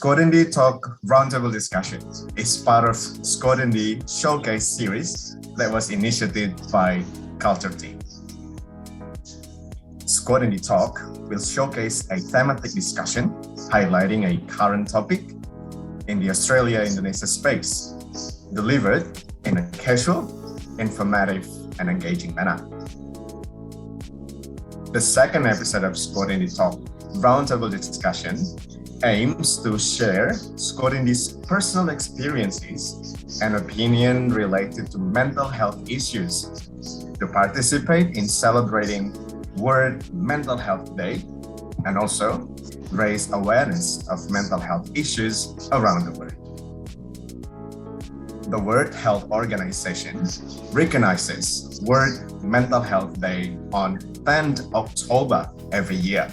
Squadindy Talk Roundtable Discussion is part of Squadindy Showcase series that was initiated by Culture Team. Squadindy Talk will showcase a thematic discussion highlighting a current topic in the Australia-Indonesia space, delivered in a casual, informative, and engaging manner. The second episode of Squadindy Talk Roundtable Discussion aims to share Squadindy's personal experiences and opinion related to mental health issues, to participate in celebrating World Mental Health Day, and also raise awareness of mental health issues around the world. The World Health Organization recognizes World Mental Health Day on 10th October every year.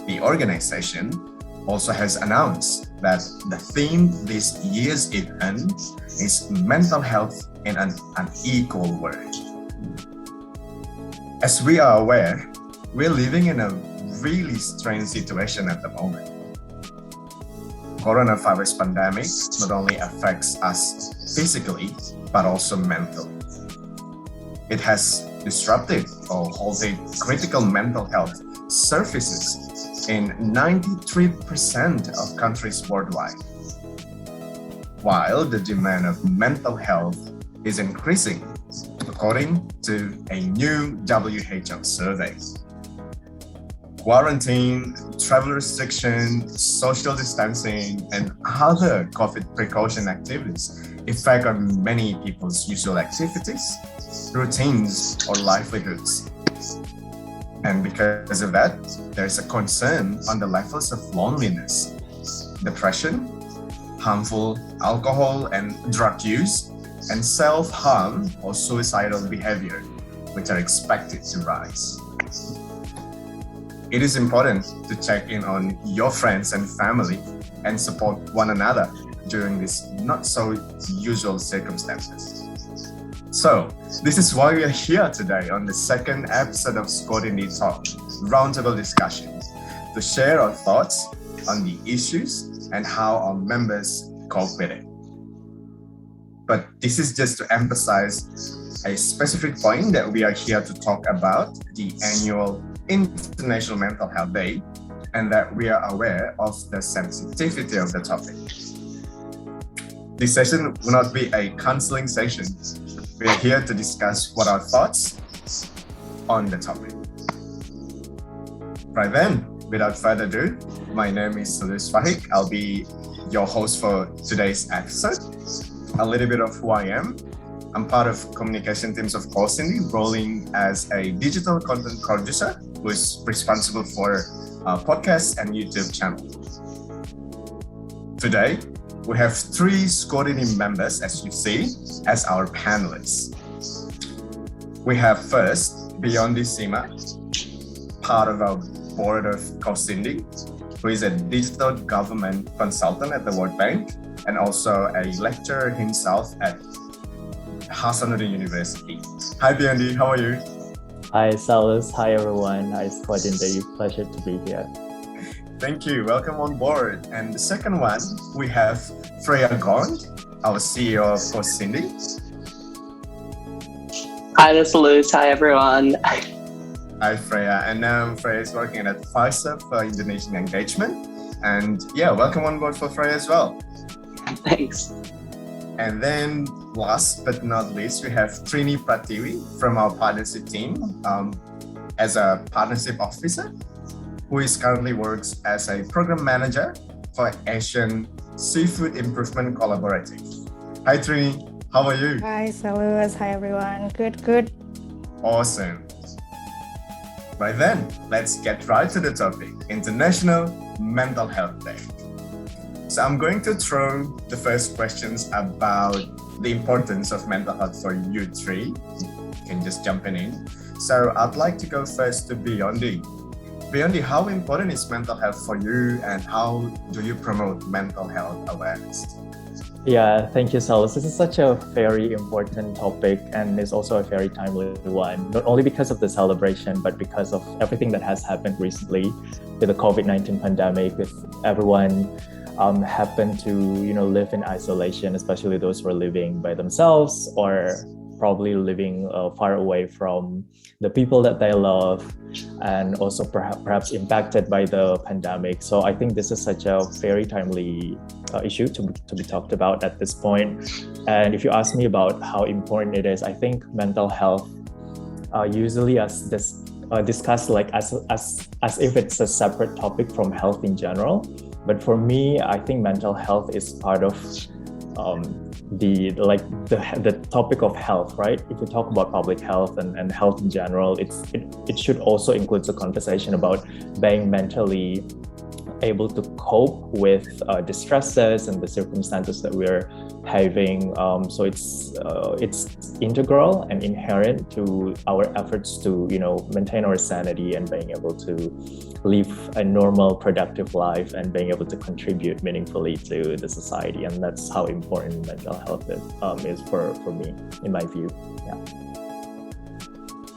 The organization also has announced that the theme this year's event is mental health in an unequal world. As we are aware, we're living in a really strange situation at the moment. Coronavirus pandemic not only affects us physically, but also mentally. It has disrupted or halted critical mental health services in 93% of countries worldwide, while the demand of mental health is increasing, according to a new WHO survey. Quarantine, travel restriction, social distancing, and other COVID precaution activities affect on many people's usual activities, routines, or livelihoods. And because of that, there's a concern on the levels of loneliness, depression, harmful alcohol and drug use, and self-harm or suicidal behavior, which are expected to rise. It is important to check in on your friends and family and support one another during these not so usual circumstances. So, this is why we are here today on the second episode of Squadindy Talk Roundtable Discussion to share our thoughts on the issues and how our members cope with it. But this is just to emphasize a specific point that we are here to talk about the annual International Mental Health Day, and that we are aware of the sensitivity of the topic. This session will not be a counseling session. We are here to discuss what our thoughts on the topic. Right then, without further ado, my name is Seluz Fahik. I'll be your host for today's episode. A little bit of who I am. I'm part of communication teams of CAUSINDY, rolling as a digital content producer who is responsible for podcasts and YouTube channel. Today, we have 3 Squadindy members, as you see, as our panelists. We have first Biondi Sima, part of our board of CAUSINDY, who is a digital government consultant at the World Bank and also a lecturer himself at Hasanuddin University. Hi Biondi, how are you? Hi Seluz, hi everyone, hi Squadindy, pleasure to be here. Thank you, welcome on board. And the second one, we have Freya Gaunt, our CEO of CAUSINDY. Hi Seluz, hi everyone. Hi Freya, and now Freya is working at Pfizer for Indonesian engagement. And yeah, welcome on board for Freya as well. Thanks. And then last but not least, we have Tini Pratiwi from our partnership team as a partnership officer, who is currently works as a program manager for Asian Seafood Improvement Collaborative. Hi Trini, how are you? Hi Seluz, hi everyone. Good. Awesome. Right then, let's get right to the topic, International Mental Health Day. So I'm going to throw the first questions about the importance of mental health for you 3. You can just jump in. So I'd like to go first to Biondi. Biondi, how important is mental health for you and how do you promote mental health awareness? Yeah, thank you, Seluz. This is such a very important topic and it's also a very timely one, not only because of the celebration, but because of everything that has happened recently with the COVID-19 pandemic, with everyone happen to live in isolation, especially those who are living by themselves or probably living far away from the people that they love, and also perhaps impacted by the pandemic. So I think this is such a very timely issue to be talked about at this point. And if you ask me about how important it is, I think mental health usually discussed like as if it's a separate topic from health in general. But for me, I think mental health is part of the topic of health, right? If we talk about public health and health in general, it should also include a conversation about being mentally able to cope with the stresses and the circumstances that we're having. So it's integral and inherent to our efforts to maintain our sanity and being able to live a normal, productive life and being able to contribute meaningfully to the society. And that's how important mental health is for me, in my view. Yeah.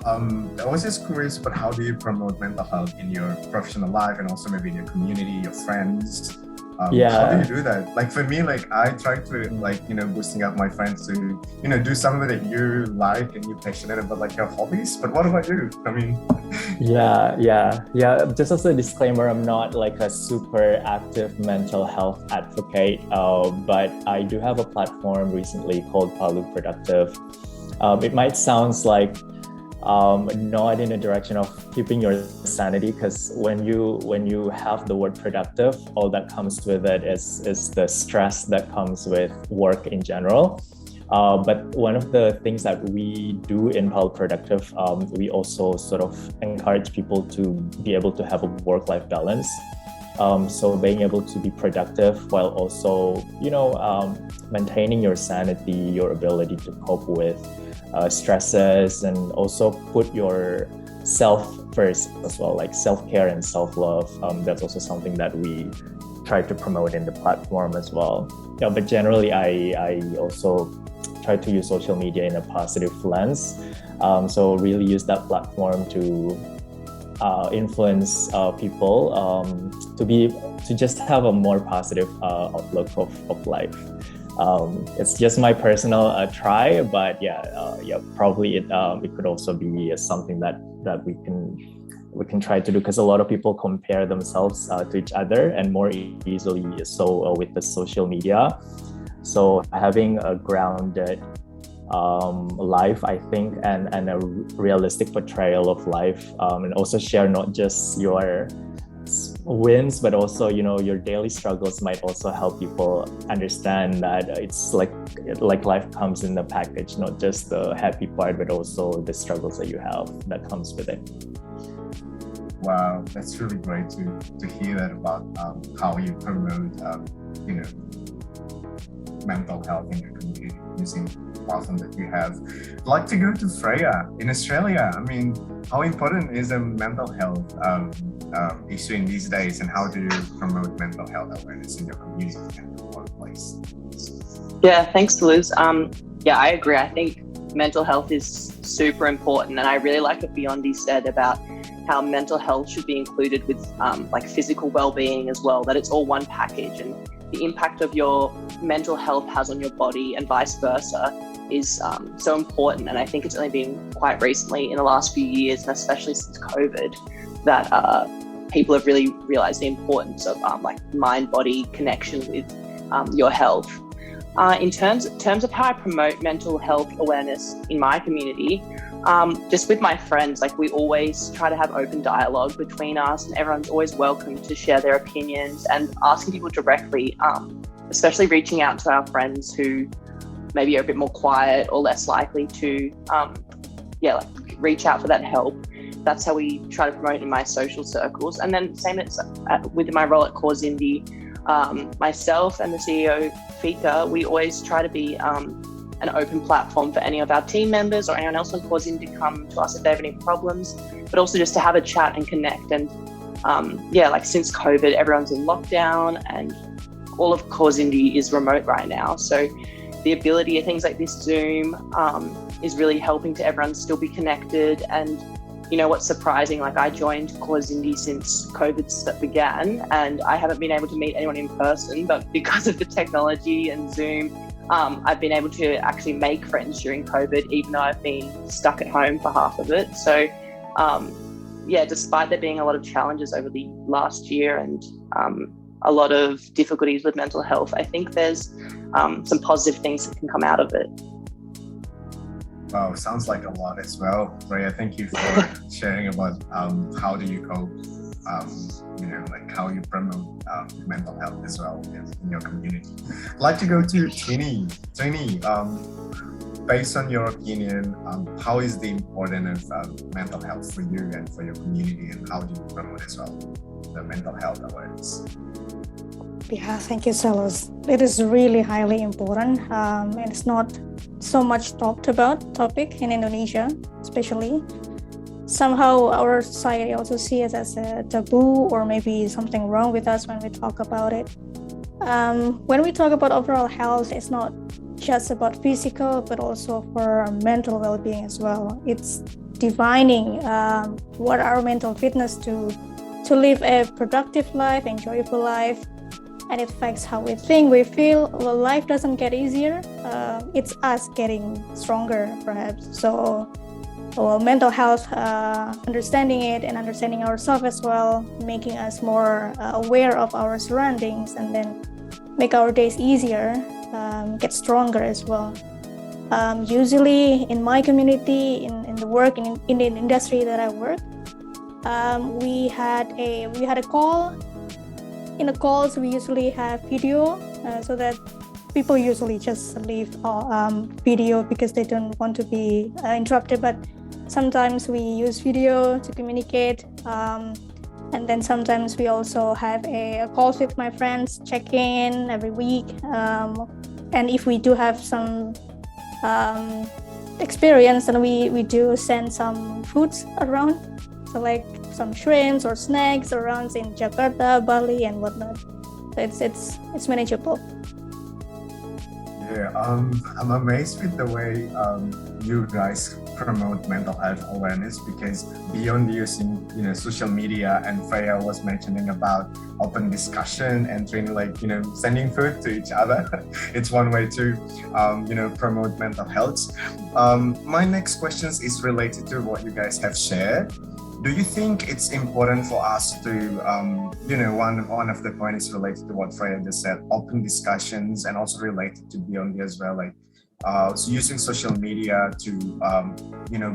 I was just curious, but how do you promote mental health in your professional life and also maybe in your community, your friends? How do you do that? Like for me, like I try to boosting up my friends to do something that you like and you're passionate about, like your hobbies. But what about you? I mean, yeah. Just as a disclaimer, I'm not like a super active mental health advocate, but I do have a platform recently called Palu Productive. It might sound like not in a direction of keeping your sanity, because when you have the word productive, all that comes with it is the stress that comes with work in general. But one of the things that we do in Palu Productive, we also sort of encourage people to be able to have a work-life balance. So being able to be productive while also maintaining your sanity, your ability to cope with stresses, and also put your self first as well, like self-care and self-love. That's also something that we try to promote in the platform as well. But generally, I also try to use social media in a positive lens. So really use that platform to influence people to just have a more positive outlook of life. It's just my personal try, but probably it could also be something that we can try to do, because a lot of people compare themselves to each other, and more easily so with the social media. So having a grounded life, I think, and a realistic portrayal of life, and also share not just your wins, but also your daily struggles, might also help people understand that it's like life comes in the package, not just the happy part, but also the struggles that you have that comes with it. Wow, that's really great to hear that about how you promote mental health in your community using the platform that you have. I'd like to go to Freya in Australia. I mean, how important is a mental health issue in these days, and how do you promote mental health awareness in your community and your workplace? Yeah, thanks, Seluz. I agree. I think mental health is super important, and I really like what Biondi said about how mental health should be included with like physical well-being as well, that it's all one package, and the impact of your mental health has on your body and vice versa is so important. And I think it's only been quite recently in the last few years, and especially since COVID, that people have really realized the importance of like mind-body connection with your health. In terms of how I promote mental health awareness in my community, just with my friends, like we always try to have open dialogue between us, and everyone's always welcome to share their opinions, and asking people directly, especially reaching out to our friends who maybe are a bit more quiet or less likely to reach out for that help. That's how we try to promote in my social circles. And then same with my role at CAUSINDY, myself and the CEO Fika, we always try to be an open platform for any of our team members or anyone else on CAUSINDY to come to us if they have any problems, but also just to have a chat and connect. And since COVID, everyone's in lockdown and all of CAUSINDY is remote right now. So the ability of things like this Zoom is really helping to everyone still be connected and what's surprising, like I joined CAUSINDY since COVID began, and I haven't been able to meet anyone in person, but because of the technology and Zoom, I've been able to actually make friends during COVID, even though I've been stuck at home for half of it. So, despite there being a lot of challenges over the last year and a lot of difficulties with mental health, I think there's some positive things that can come out of it. Wow, sounds like a lot as well. Freya, thank you for sharing about how do you cope, like how you promote mental health as well in your community. I'd like to go to Tini. Tini, based on your opinion, how is the importance of mental health for you and for your community, and how do you promote as well the mental health awareness? Yeah, thank you, Seluz. It is really highly important, and it's not so much talked about topic in Indonesia, especially. Somehow our society also sees it as a taboo, or maybe something wrong with us when we talk about it. When we talk about overall health, it's not just about physical, but also for mental well-being as well. It's defining what our mental fitness to live a productive life, enjoyable life, and it affects how we think, we feel. Well, life doesn't get easier. It's us getting stronger, perhaps. So, mental health, understanding it and understanding ourselves as well, making us more aware of our surroundings, and then make our days easier, get stronger as well. Usually in my community, in the work, in the industry that I work, we had a call. In the calls, we usually have video, so that people usually just leave video because they don't want to be interrupted. But sometimes we use video to communicate, and then sometimes we also have a calls with my friends, check in every week. And if we do have some experience, then we do send some foods around. So like some shrimps or snacks around in Jakarta, Bali, and whatnot. So it's manageable. Yeah, I'm amazed with the way you guys promote mental health awareness, because beyond using social media, and Freya was mentioning about open discussion and training, like sending food to each other. It's one way to promote mental health. My next question is related to what you guys have shared. Do you think it's important for us to, one of the points is related to what Freya just said, open discussions, and also related to Biondi as well, like so using social media to,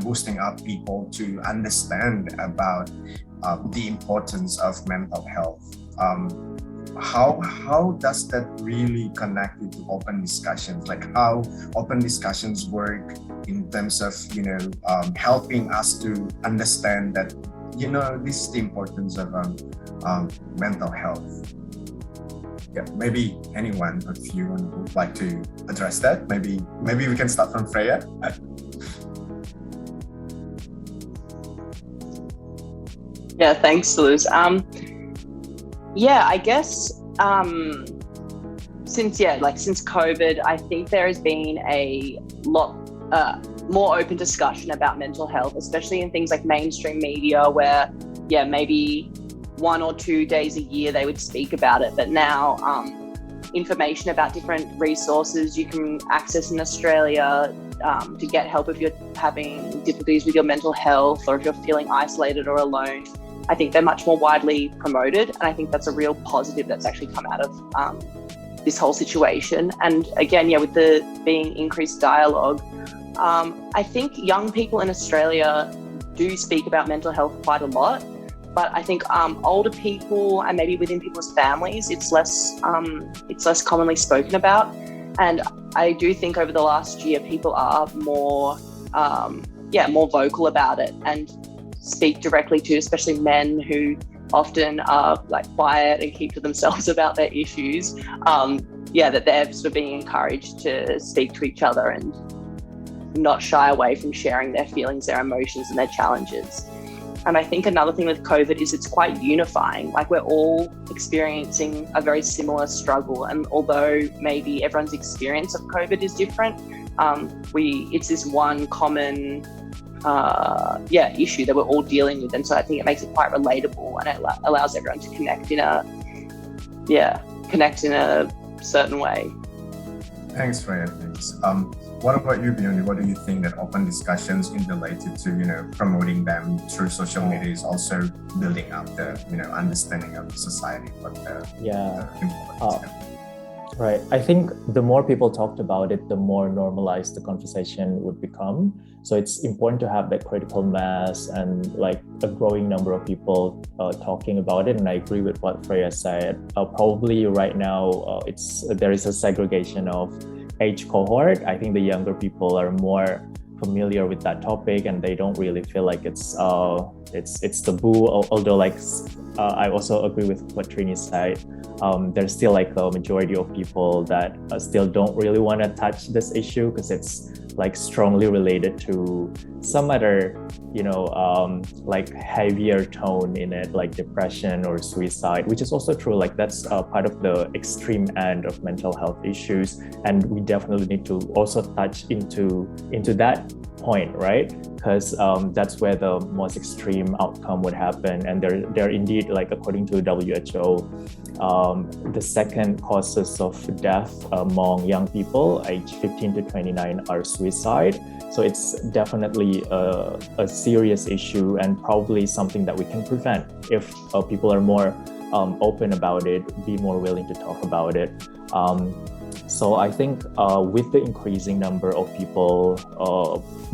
boosting up people to understand about the importance of mental health. How does that really connect to open discussions? Like how open discussions work in terms of helping us to understand that this is the importance of mental health. Yeah, maybe anyone of you would like to address that. Maybe we can start from Freya. Yeah, thanks, Seluz. I guess since COVID, I think there has been a lot more open discussion about mental health, especially in things like mainstream media, where maybe 1 or 2 days a year they would speak about it. But now information about different resources you can access in Australia to get help if you're having difficulties with your mental health, or if you're feeling isolated or alone, I think they're much more widely promoted. And I think that's a real positive that's actually come out of this whole situation. And again, with the being increased dialogue, I think young people in Australia do speak about mental health quite a lot, but I think older people and maybe within people's families, it's less commonly spoken about. And I do think over the last year, people are more vocal about it and speak directly to, especially men who often are like quiet and keep to themselves about their issues. That they're sort of being encouraged to speak to each other and not shy away from sharing their feelings, their emotions, and their challenges. And I think another thing with COVID is it's quite unifying. Like, we're all experiencing a very similar struggle. And although maybe everyone's experience of COVID is different, it's this one common issue that we're all dealing with. And so I think it makes it quite relatable, and it allows everyone to connect in a certain way. Thanks, Freya. Thanks. What about you, Biondi? What do you think that open discussions in related to, promoting them through social media is also building up the, understanding of society, what the importance of. Right. I think the more people talked about it, the more normalized the conversation would become. So it's important to have that critical mass and like a growing number of people talking about it. And I agree with what Freya said. Probably right now, there is a segregation of age cohort. I think the younger people are more familiar with that topic, and they don't really feel like it's taboo. Although I also agree with what Trini said. There's still like a majority of people that still don't really want to touch this issue because it's like strongly related to some other, like heavier tone in it, like depression or suicide, which is also true. Like that's part of the extreme end of mental health issues, and we definitely need to also touch into that point, right? Because that's where the most extreme outcome would happen. And there indeed, like according to WHO, the second causes of death among young people aged 15 to 29 are suicide. So it's definitely a serious issue, and probably something that we can prevent if people are more open about it, be more willing to talk about it. So I think with the increasing number of people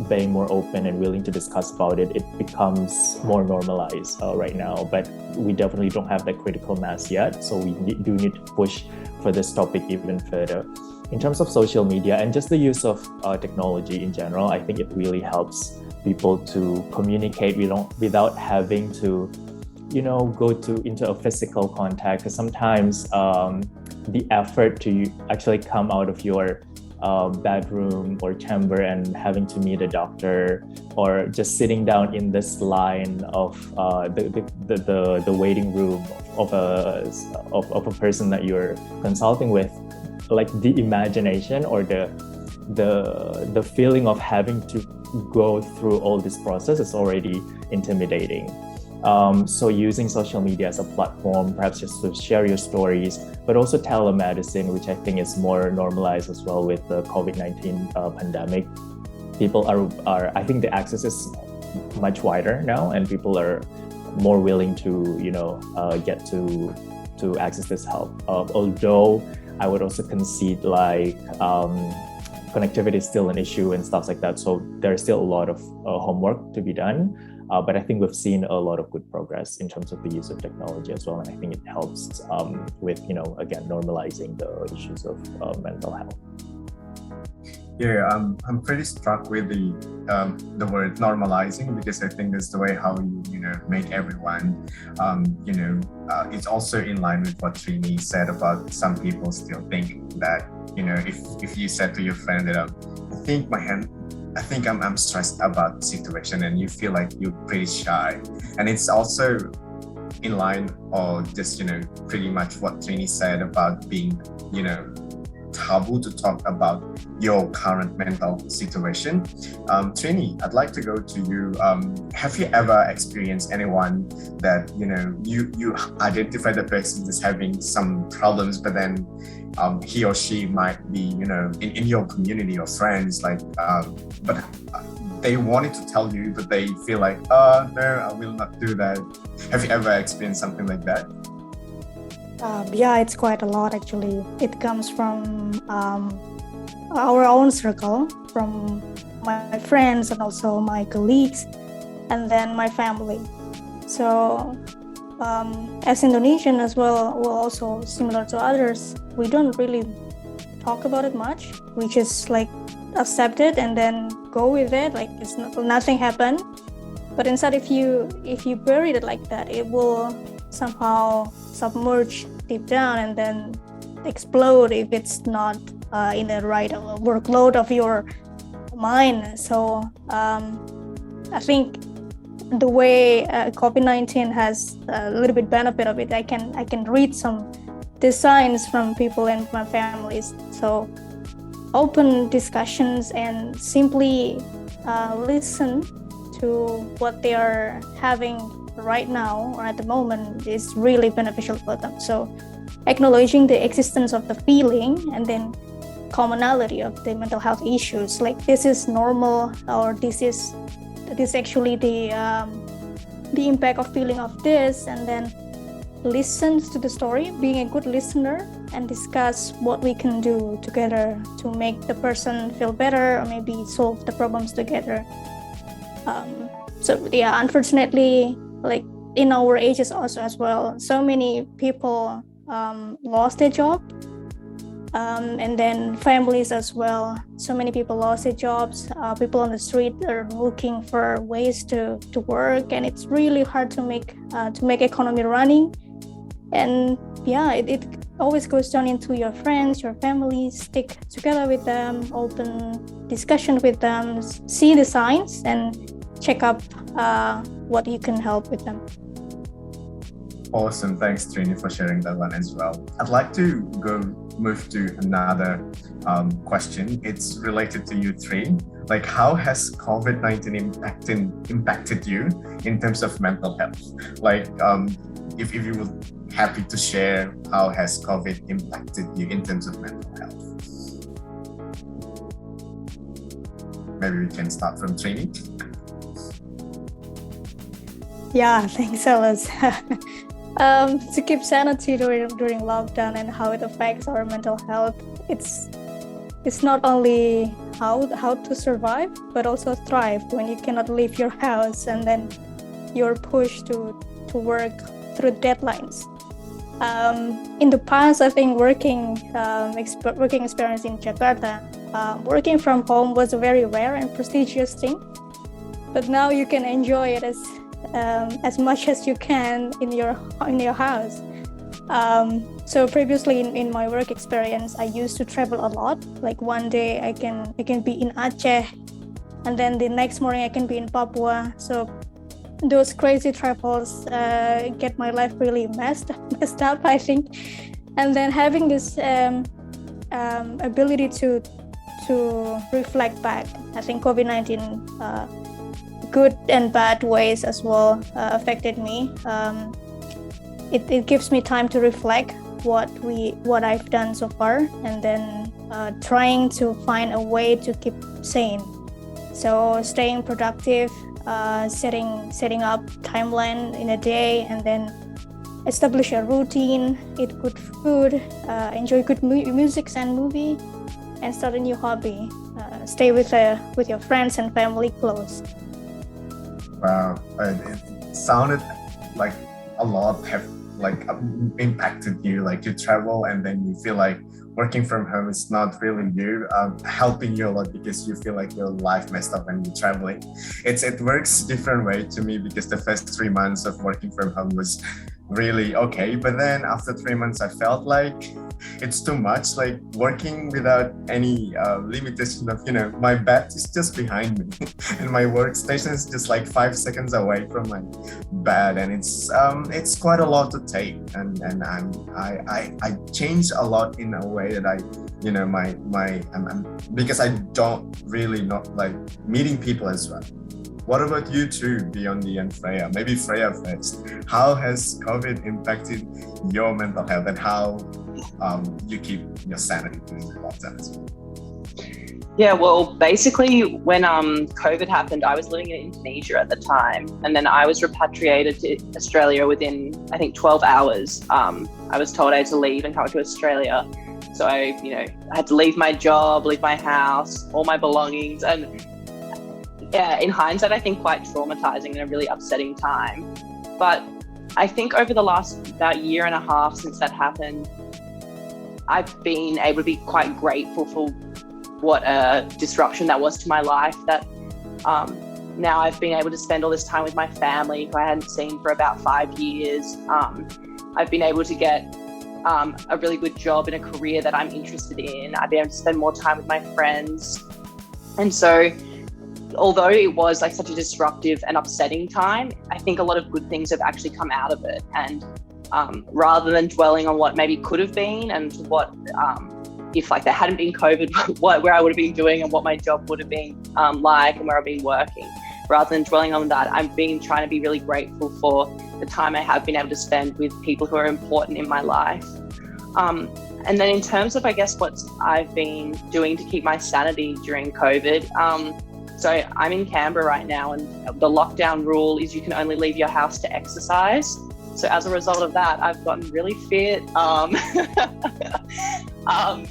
being more open and willing to discuss about it, it becomes more normalized right now. But we definitely don't have that critical mass yet. So we do need to push for this topic even further. In terms of social media and just the use of technology in general, I think it really helps people to communicate without having to, go into a physical contact. Because sometimes the effort to actually come out of your bedroom or chamber and having to meet a doctor, or just sitting down in this line of the waiting room of a person that you're consulting with, like the imagination or the feeling of having to go through all this process is already intimidating. So using social media as a platform, perhaps just to share your stories, but also telemedicine, which I think is more normalized as well with the COVID-19 pandemic. People are, I think the access is much wider now, and people are more willing to, get to access this help. Although I would also concede connectivity is still an issue and stuff like that. So there's still a lot of homework to be done. But I think we've seen a lot of good progress in terms of the use of technology as well. And I think it helps with, again, normalizing the issues of mental health. Yeah, I'm pretty struck with the word normalizing, because I think that's the way how you make everyone, it's also in line with what Trini said about some people still think that, if you said to your friend that I think I'm stressed about the situation, and you feel like you're pretty shy. And it's also in line, or just, pretty much what Trini said about being, taboo to talk about your current mental situation. Trini, I'd like to go to you. Have you ever experienced anyone that, you identify the person as having some problems, but then he or she might be, in your community or friends, but they wanted to tell you, but they feel like, no, I will not do that. Have you ever experienced something like that? Yeah, it's quite a lot actually. It comes from our own circle, from my friends and also my colleagues, and then my family. So as Indonesian as well, we're also similar to others. We don't really talk about it much. We just accept it and then go with it. It's nothing happened. But instead, if you bury it like that, it will somehow submerge deep down and then explode if it's not in the right workload of your mind. So I think the way COVID-19 has a little bit benefit of it, I can read some designs from people and my families. So open discussions and simply listen to what they are having right now or at the moment is really beneficial for them. So acknowledging the existence of the feeling and then commonality of the mental health issues, like this is normal, or this is actually the impact of feeling of this, and then listens to the story, being a good listener, and discuss what we can do together to make the person feel better or maybe solve the problems together. So yeah, unfortunately, like in our ages also as well, so many people lost their job, and then families as well. So many people lost their jobs. People on the street are looking for ways to work, and it's really hard to make economy running. And yeah, it always goes down into your friends, your family. Stick together with them, open discussion with them, see the signs, and check up what you can help with them. Awesome. Thanks, Trini, for sharing that one as well. I'd like to move to another question. It's related to you three. Like, how has COVID-19 impacted you in terms of mental health? Like, if you would happy to share, how has COVID impacted you in terms of mental health? Maybe we can start from Trini. Yeah, thanks, Seluz. To keep sanity during lockdown and how it affects our mental health, it's not only how to survive, but also thrive when you cannot leave your house and then you're pushed to work through deadlines. In the past, I think working experience in Jakarta, working from home was a very rare and prestigious thing. But now you can enjoy it as much as you can in your house. So previously in my work experience, I used to travel a lot. Like one day I can be in Aceh, and then the next morning I can be in Papua. So those crazy travels get my life really messed up, I think. And then having this ability to reflect back, I think COVID-19 good and bad ways as well affected me. It gives me time to reflect what I've done so far, and then trying to find a way to keep sane. So staying productive, setting up timeline in a day, and then establish a routine, eat good food, enjoy good music and movie, and start a new hobby. Stay with your friends and family close. Wow, it sounded like a lot have like impacted you. Like you travel and then you feel like working from home is not really you helping you a lot, because you feel like your life messed up when you're traveling. It works different way to me, because the first 3 months of working from home was really okay, but then after 3 months I felt like it's too much, like working without any limitation of, my bed is just behind me and my workstation is just like 5 seconds away from my bed, and it's quite a lot to take, and I changed a lot in a way that I because I don't really not like meeting people as well. What about you two, Biondi and Freya? Maybe Freya first. How has COVID impacted your mental health, and how you keep your sanity during the lockdown as well? Yeah, well, basically when COVID happened, I was living in Indonesia at the time, and then I was repatriated to Australia within, I think, 12 hours. I was told I had to leave and come to Australia. So I had to leave my job, leave my house, all my belongings, and yeah, in hindsight, I think quite traumatizing and a really upsetting time. But I think over the last about year and a half since that happened, I've been able to be quite grateful for what a disruption that was to my life, that now I've been able to spend all this time with my family who I hadn't seen for about 5 years. I've been able to get a really good job in a career that I'm interested in. I've been able to spend more time with my friends. And so although it was like such a disruptive and upsetting time, I think a lot of good things have actually come out of it. And rather than dwelling on what maybe could have been and what if like there hadn't been COVID, where I would have been doing and what my job would have been like and where I've been working, rather than dwelling on that, I've been trying to be really grateful for the time I have been able to spend with people who are important in my life. And then in terms of, I guess, what I've been doing to keep my sanity during COVID, so I'm in Canberra right now, and the lockdown rule is you can only leave your house to exercise. So as a result of that, I've gotten really fit.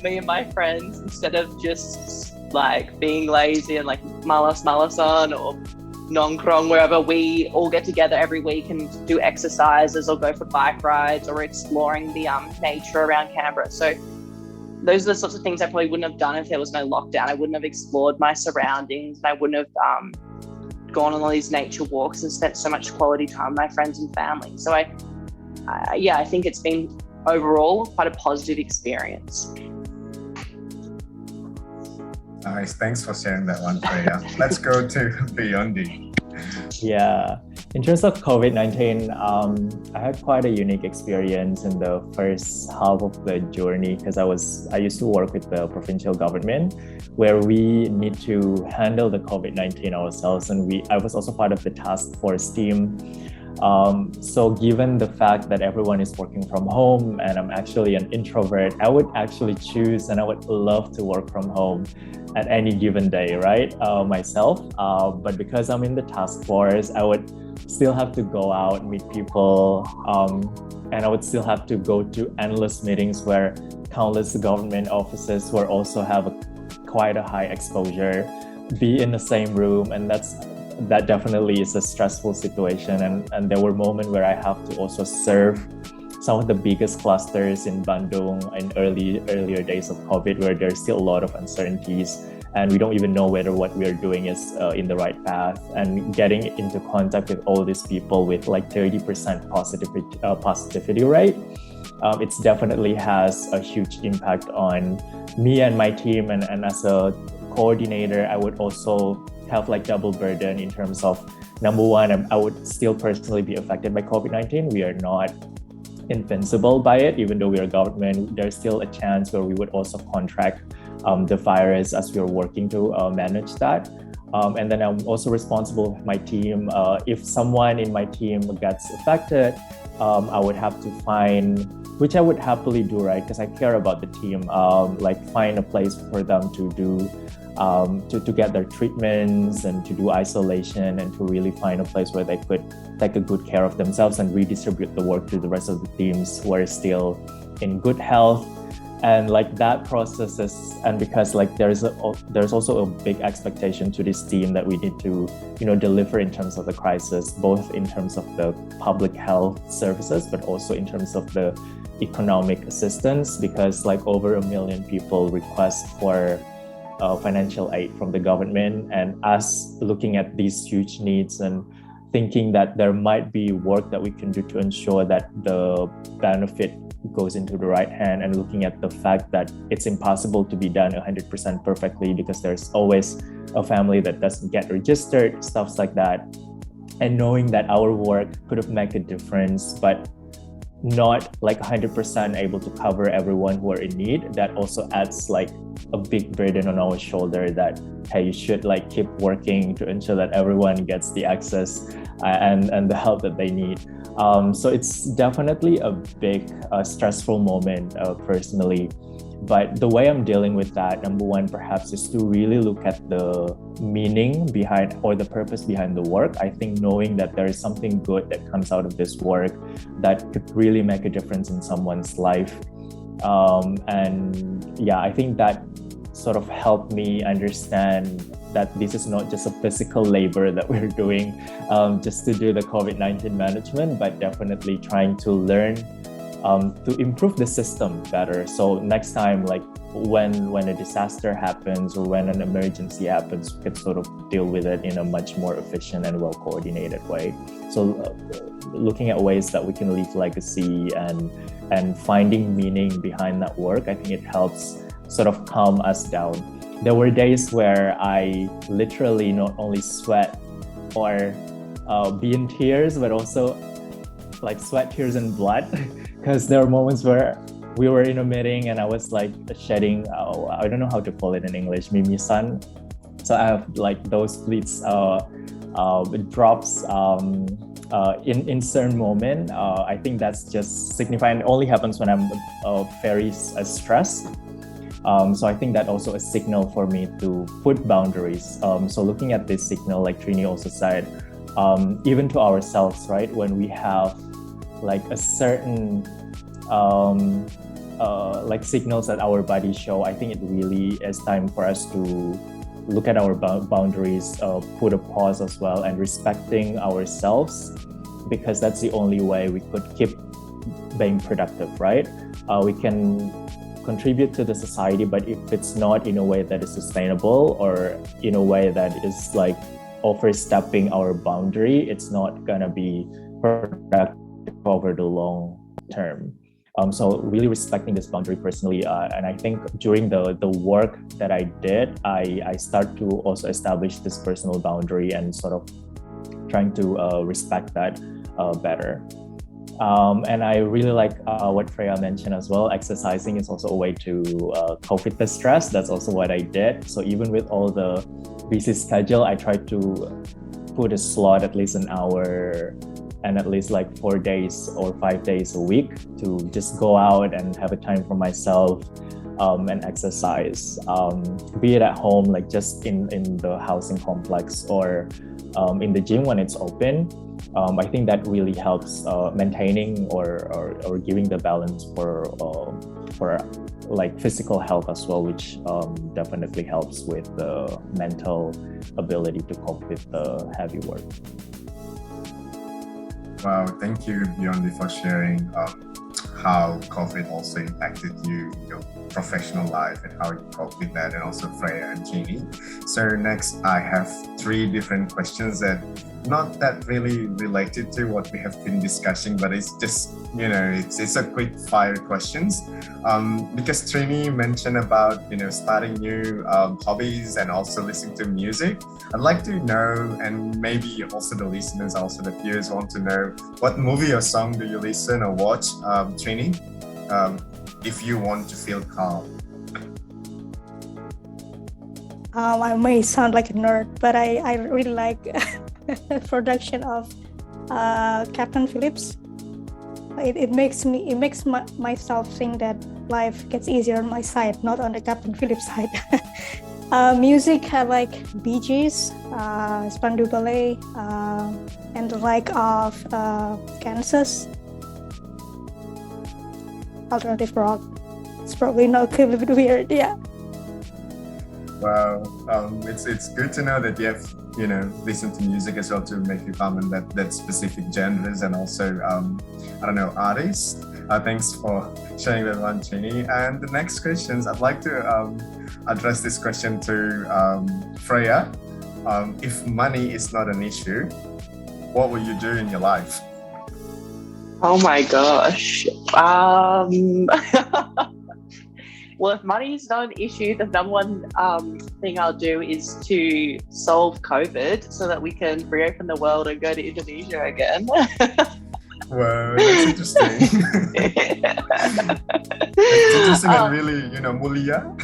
Me and my friends, instead of just like being lazy and like malas-malasan or nongkrong, wherever, we all get together every week and do exercises or go for bike rides or exploring the nature around Canberra. So those are the sorts of things I probably wouldn't have done if there was no lockdown. I wouldn't have explored my surroundings. I wouldn't have gone on all these nature walks and spent so much quality time with my friends and family. So I think it's been overall quite a positive experience. Nice, thanks for sharing that one, Freya. Let's go to Biondi. Yeah, in terms of COVID-19, I had quite a unique experience in the first half of the journey because I used to work with the provincial government where we need to handle the COVID-19 ourselves, and I was also part of the task force team. So given the fact that everyone is working from home and I'm actually an introvert, I would actually choose and I would love to work from home at any given day, right? Myself. But because I'm in the task force, I would still have to go out, meet people, and I would still have to go to endless meetings where countless government offices will also have quite a high exposure, be in the same room, and that definitely is a stressful situation. And there were moments where I have to also serve some of the biggest clusters in Bandung in earlier days of COVID, where there's still a lot of uncertainties and we don't even know whether what we are doing is in the right path. And getting into contact with all these people with like 30% positivity rate, it definitely has a huge impact on me and my team. And as a coordinator, I would also have like double burden in terms of, number one, I would still personally be affected by COVID-19. We are not invincible by it, even though we are government. There's still a chance where we would also contract the virus as we are working to manage that. And then I'm also responsible for my team. If someone in my team gets affected, I would have to find, which I would happily do, right? Because I care about the team, like find a place for them to do, to get their treatments and to do isolation and to really find a place where they could take a good care of themselves and redistribute the work to the rest of the teams who are still in good health. And like that process is, and because like there's also a big expectation to this team that we need to, deliver in terms of the crisis, both in terms of the public health services, but also in terms of the economic assistance, because like over 1 million people request for financial aid from the government, and us looking at these huge needs and thinking that there might be work that we can do to ensure that the benefit goes into the right hand, and looking at the fact that it's impossible to be done 100% perfectly because there's always a family that doesn't get registered, stuff like that. And knowing that our work could have made a difference, but not like 100% able to cover everyone who are in need, that also adds like a big burden on our shoulder that, hey, you should like keep working to ensure that everyone gets the access and the help that they need. So it's definitely a big stressful moment personally. But the way I'm dealing with that, number one, perhaps, is to really look at the meaning behind or the purpose behind the work. I think knowing that there is something good that comes out of this work that could really make a difference in someone's life. And yeah, I think that sort of helped me understand that this is not just a physical labor that we're doing just to do the COVID-19 management, but definitely trying to learn to improve the system better. So next time, like when a disaster happens or when an emergency happens, we can sort of deal with it in a much more efficient and well-coordinated way. So looking at ways that we can leave legacy and finding meaning behind that work, I think it helps sort of calm us down. There were days where I literally not only sweat or be in tears, but also like sweat, tears, and blood. Because there are moments where we were in a meeting and I was like shedding, I don't know how to call it in English, mimisan. So I have like those bleeds it drops in certain moment. I think that's just signifying. It only happens when I'm very stressed. So I think that also a signal for me to put boundaries. So looking at this signal, like Trini also said, even to ourselves, right? When we have like a certain like signals that our body show, I think it really is time for us to look at our boundaries, put a pause as well, and respecting ourselves, because that's the only way we could keep being productive, right? We can contribute to the society, but if it's not in a way that is sustainable or in a way that is like overstepping our boundary, it's not gonna be productive over the long term. So really respecting this boundary personally, and I think during the work that I did, I start to also establish this personal boundary and sort of trying to respect that better. And I really like what Freya mentioned as well. Exercising is also a way to cope with the stress. That's also what I did. So even with all the busy schedule, I try to put a slot at least an hour and at least like 4 days or 5 days a week to just go out and have a time for myself and exercise, be it at home, like just in the housing complex or in the gym when it's open. I think that really helps maintaining or giving the balance for like physical health as well, which definitely helps with the mental ability to cope with the heavy work. Wow, thank you, Biondi, for sharing how COVID also impacted you, your professional life, and how you cope with that, and also Freya and Tini. So next, I have 3 different questions that not that really related to what we have been discussing, but it's just, you know, it's a quick fire questions. Because Trini mentioned about, you know, starting new hobbies and also listening to music. I'd like to know, and maybe also the listeners, also the viewers want to know, what movie or song do you listen or watch, Trini, if you want to feel calm? I may sound like a nerd, but I really like production of Captain Phillips. It makes myself think that life gets easier on my side, not on the Captain Phillips side. Music, I like Bee Gees, Spandu Ballet, and the like of Kansas. Alternative rock. It's probably not a little bit weird, yeah. Wow, it's good to know that you have, you know, listen to music as well to make you calm in that specific genres and also I don't know, artists. Thanks for sharing that one, Tini. And the next questions, I'd like to address this question to Freya. If money is not an issue, what will you do in your life? Oh my gosh. Well, if money is not an issue, the number one thing I'll do is to solve COVID so that we can reopen the world and go to Indonesia again. Wow, that's interesting. It's interesting and really, you know, mulia.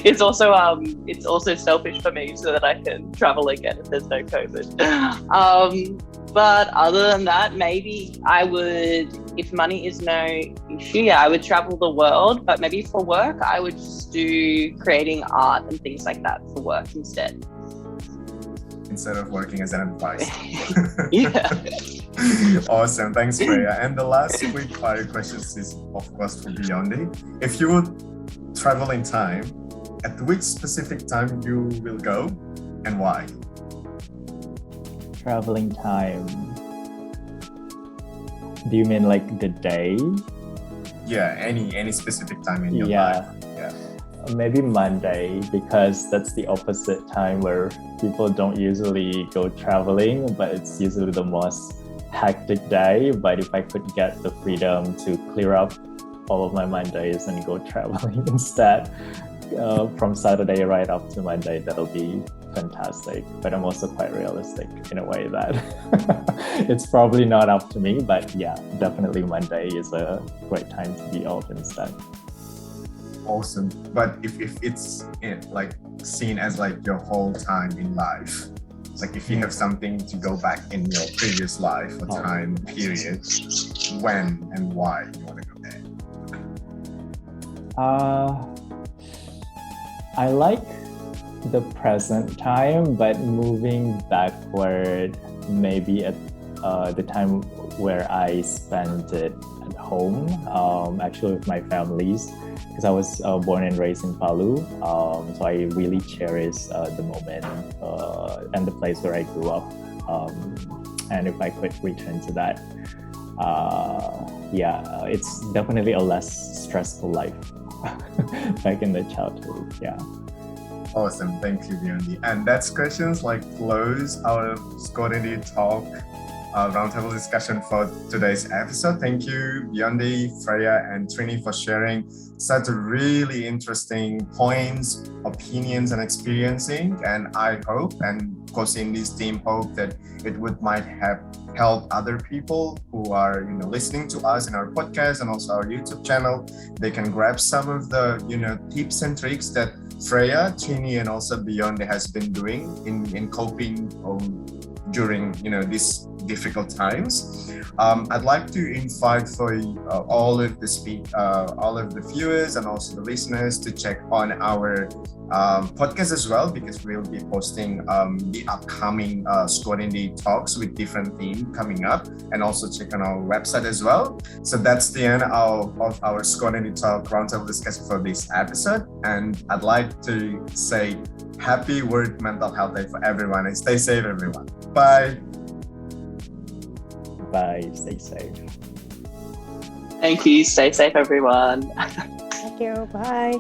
It's also selfish for me so that I can travel again if there's no COVID. But other than that, maybe I would, if money is no issue, yeah, I would travel the world. But maybe for work, I would just do creating art and things like that for work instead. Instead of working as an advisor. Yeah. Awesome, thanks, Freya. And the last quick fire questions is, of course, for Biondi. If you would travel in time, at which specific time you will go and why? Traveling time. Do you mean like the day? Yeah, any specific time in your life. Yeah. Maybe Monday, because that's the opposite time where people don't usually go traveling, but it's usually the most hectic day. But if I could get the freedom to clear up all of my Mondays and go traveling instead, from Saturday right up to Monday, that'll be fantastic. But I'm also quite realistic in a way that it's probably not up to me, but yeah, definitely Monday is a great time to be out instead. Awesome. But if it's like seen as like your whole time in life, like if you have something to go back in your previous life or time period, when and why you want to go there? I like the present time, but moving backward, maybe at the time where I spent it at home, actually with my families, because I was born and raised in Palu. So I really cherish the moment and the place where I grew up. And if I could return to that, it's definitely a less stressful life back in the childhood. Yeah. Awesome. Thank you, Biondi. And that's questions like close our Squadindy Talk Roundtable discussion for today's episode. Thank you, Biondi, Freya, and Tini for sharing such really interesting points, opinions, and experiencing. And I hope, and CAUSINDY's team hope, that it might have helped other people who are listening to us in our podcast and also our YouTube channel. They can grab some of the tips and tricks that Freya, Tini, and also Biondi has been doing in coping during these difficult times. I'd like to invite for all of the viewers and also the listeners to check on our podcast as well, because we'll be posting the upcoming Squadindy talks with different themes coming up, and also check on our website as well. So that's the end of our Squadindy Talk Roundtable discussion for this episode, and I'd like to say happy World Mental Health Day for everyone, and stay safe, everyone. Bye. Bye. Stay safe. Thank you. Stay safe, everyone. Thank you. Bye.